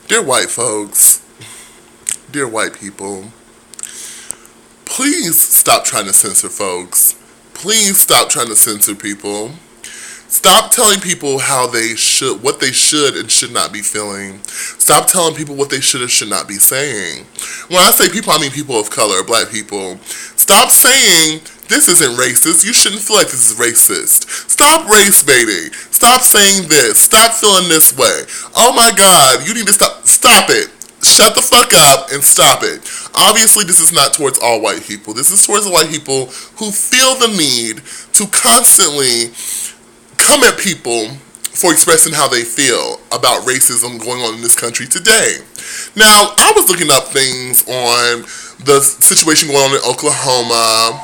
Dear white folks, dear white people, please stop trying to censor folks. Please stop trying to censor people. Stop telling people how they should, what they should and should not be feeling. Stop telling people what they should or should not be saying. When I say people, I mean people of color, black people. Stop saying this isn't racist. You shouldn't feel like this is racist. Stop race baiting. Stop saying this. Stop feeling this way. Oh my God, you need to stop. Stop it. Shut the fuck up and stop it. Obviously, this is not towards all white people. This is towards the white people who feel the need to constantly come at people for expressing how they feel about racism going on in this country today. Now, I was looking up things on the situation going on in Oklahoma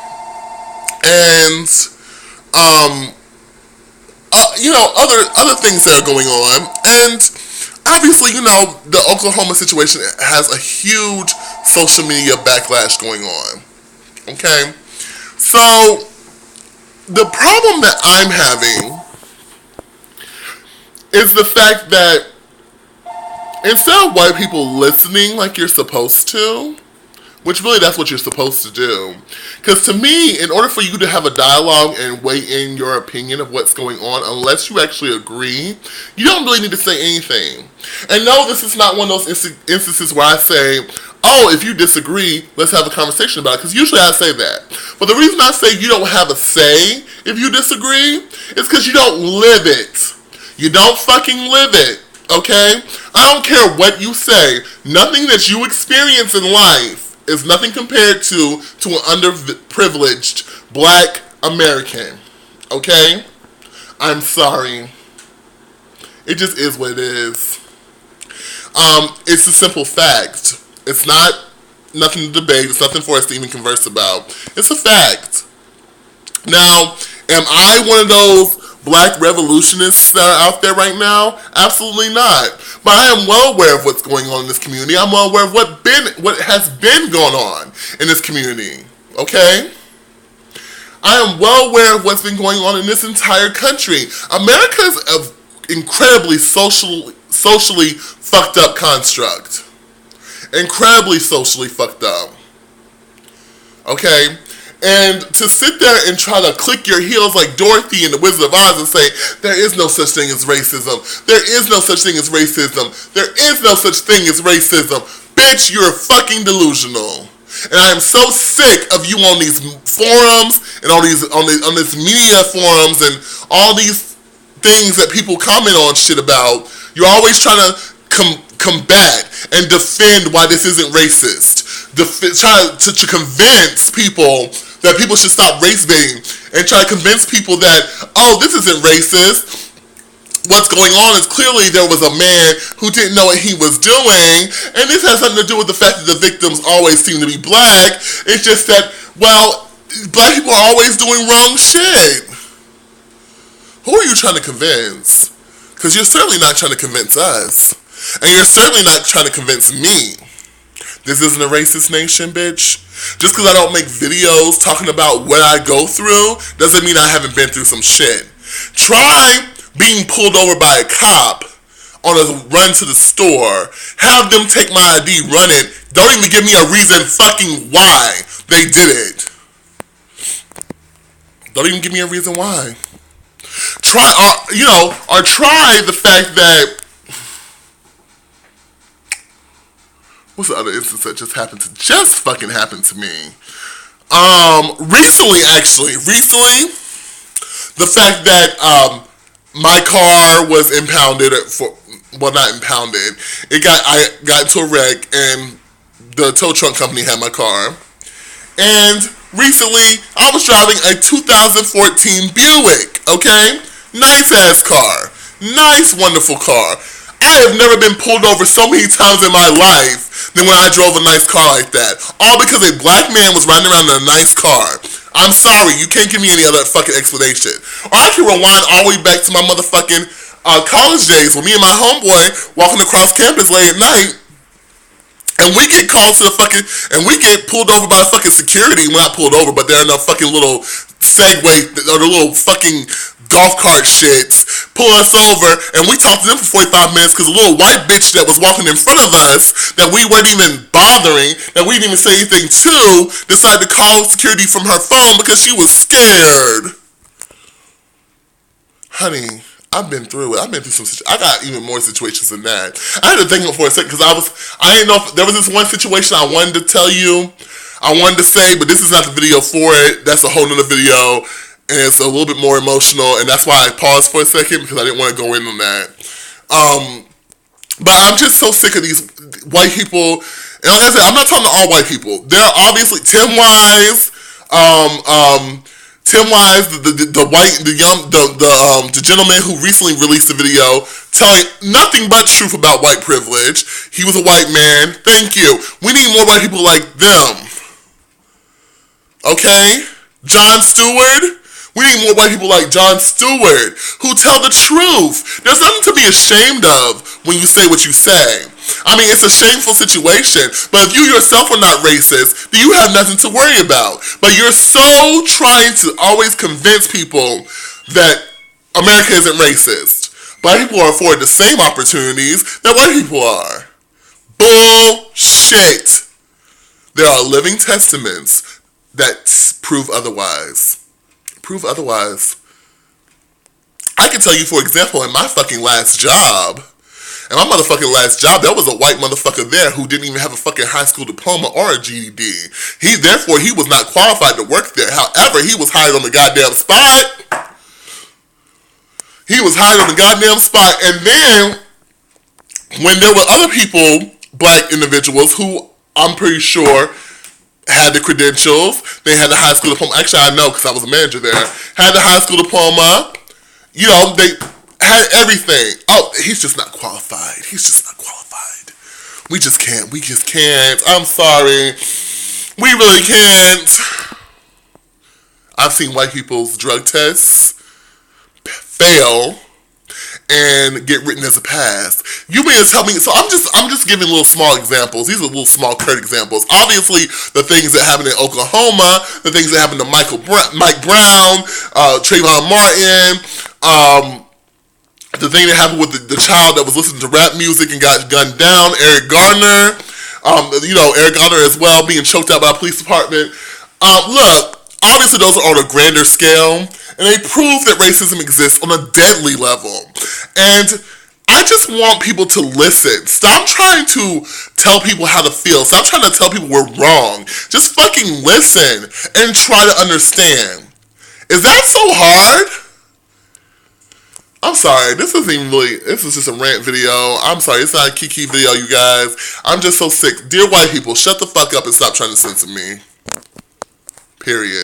and other things that are going on, and obviously, the Oklahoma situation has a huge social media backlash going on. Okay? So, the problem that I'm having is the fact that instead of white people listening like you're supposed to, which really that's what you're supposed to do, because to me, in order for you to have a dialogue and weigh in your opinion of what's going on, unless you actually agree, you don't really need to say anything. And no, this is not one of those instances where I say, oh, if you disagree, let's have a conversation about it, because usually I say that. But the reason I say you don't have a say if you disagree is because you don't live it. You don't fucking live it, okay? I don't care what you say. Nothing that you experience in life is nothing compared to an underprivileged black American, okay? I'm sorry. It just is what it is. It's a simple fact. It's not nothing to debate. It's nothing for us to even converse about. It's a fact. Now, am I one of those black revolutionists that are out there right now? Absolutely not. But I am well aware of what's going on in this community. I'm well aware of what has been going on in this community. Okay? I am well aware of what's been going on in this entire country. America is an incredibly socially fucked up construct. Incredibly socially fucked up. Okay? And to sit there and try to click your heels like Dorothy in The Wizard of Oz and say, there is no such thing as racism. There is no such thing as racism. There is no such thing as racism. Bitch, you're fucking delusional. And I am so sick of you on these forums and on this media forums and all these things that people comment on shit about. You're always trying to combat and defend why this isn't racist. Try to convince people that people should stop race baiting and try to convince people that, oh, this isn't racist. What's going on is clearly there was a man who didn't know what he was doing, and this has something to do with the fact that the victims always seem to be black. It's just that, well, black people are always doing wrong shit. Who are you trying to convince? Because you're certainly not trying to convince us. And you're certainly not trying to convince me. This isn't a racist nation, bitch. Just because I don't make videos talking about what I go through doesn't mean I haven't been through some shit. Try being pulled over by a cop on a run to the store. Have them take my ID, run it. Don't even give me a reason fucking why they did it. Don't even give me a reason why. Try the fact that, what's the other instance that just fucking happened to me? Recently, the fact that my car was impounded not impounded. I got into a wreck and the tow truck company had my car. And recently, I was driving a 2014 Buick, okay? Nice ass car. Nice, wonderful car. I have never been pulled over so many times in my life than when I drove a nice car like that. All because a black man was riding around in a nice car. I'm sorry, you can't give me any other fucking explanation. Or I can rewind all the way back to my motherfucking college days when me and my homeboy walking across campus late at night, and we get called to the fucking, and we get pulled over by fucking security. We're not pulled over, but they're in a fucking little Segway, or the little fucking golf cart shits pull us over, and we talked to them for 45 minutes because a little white bitch that was walking in front of us that we weren't even bothering, that we didn't even say anything to, decided to call security from her phone because she was scared. Honey, I've been through it. I've been through some. I got even more situations than that. I had to think for a second because I didn't know if there was this one situation I wanted to tell you. I wanted to say, but this is not the video for it. That's a whole nother video, and it's a little bit more emotional, and that's why I paused for a second because I didn't want to go in on that. But I'm just so sick of these white people. And like I said, I'm not talking to all white people. There are obviously Tim Wise, the gentleman who recently released a video telling nothing but truth about white privilege. He was a white man. Thank you. We need more white people like them. Okay? Jon Stewart. We need more white people like Jon Stewart who tell the truth. There's nothing to be ashamed of when you say what you say. I mean, it's a shameful situation, but if you yourself are not racist, then you have nothing to worry about. But you're so trying to always convince people that America isn't racist. Black people are afforded the same opportunities that white people are. Bullshit. There are living testaments that prove otherwise. Prove otherwise. I can tell you, for example, in my fucking last job, there was a white motherfucker there who didn't even have a fucking high school diploma or a GED. Therefore, he was not qualified to work there. However, he was hired on the goddamn spot. And then, when there were other people, black individuals, who I'm pretty sure had the credentials, they had the high school diploma. Actually, I know because I was a manager there. Had the high school diploma. You know, they had everything. Oh, he's just not qualified. We just can't. I'm sorry. We really can't. I've seen white people's drug tests fail and get written as a pass. You mean to tell me? So I'm just giving little small examples. These are little small curt examples. Obviously, the things that happened in Oklahoma, the things that happened to Mike Brown, Trayvon Martin, the thing that happened with the child that was listening to rap music and got gunned down, Eric Garner, Eric Garner as well, being choked out by a police department. Look, obviously those are on a grander scale, and they prove that racism exists on a deadly level. And I just want people to listen. Stop trying to tell people how to feel. Stop trying to tell people we're wrong. Just fucking listen and try to understand. Is that so hard? I'm sorry, this is just a rant video. I'm sorry, it's not a Kiki video, you guys. I'm just so sick. Dear white people, shut the fuck up and stop trying to censor me. Period.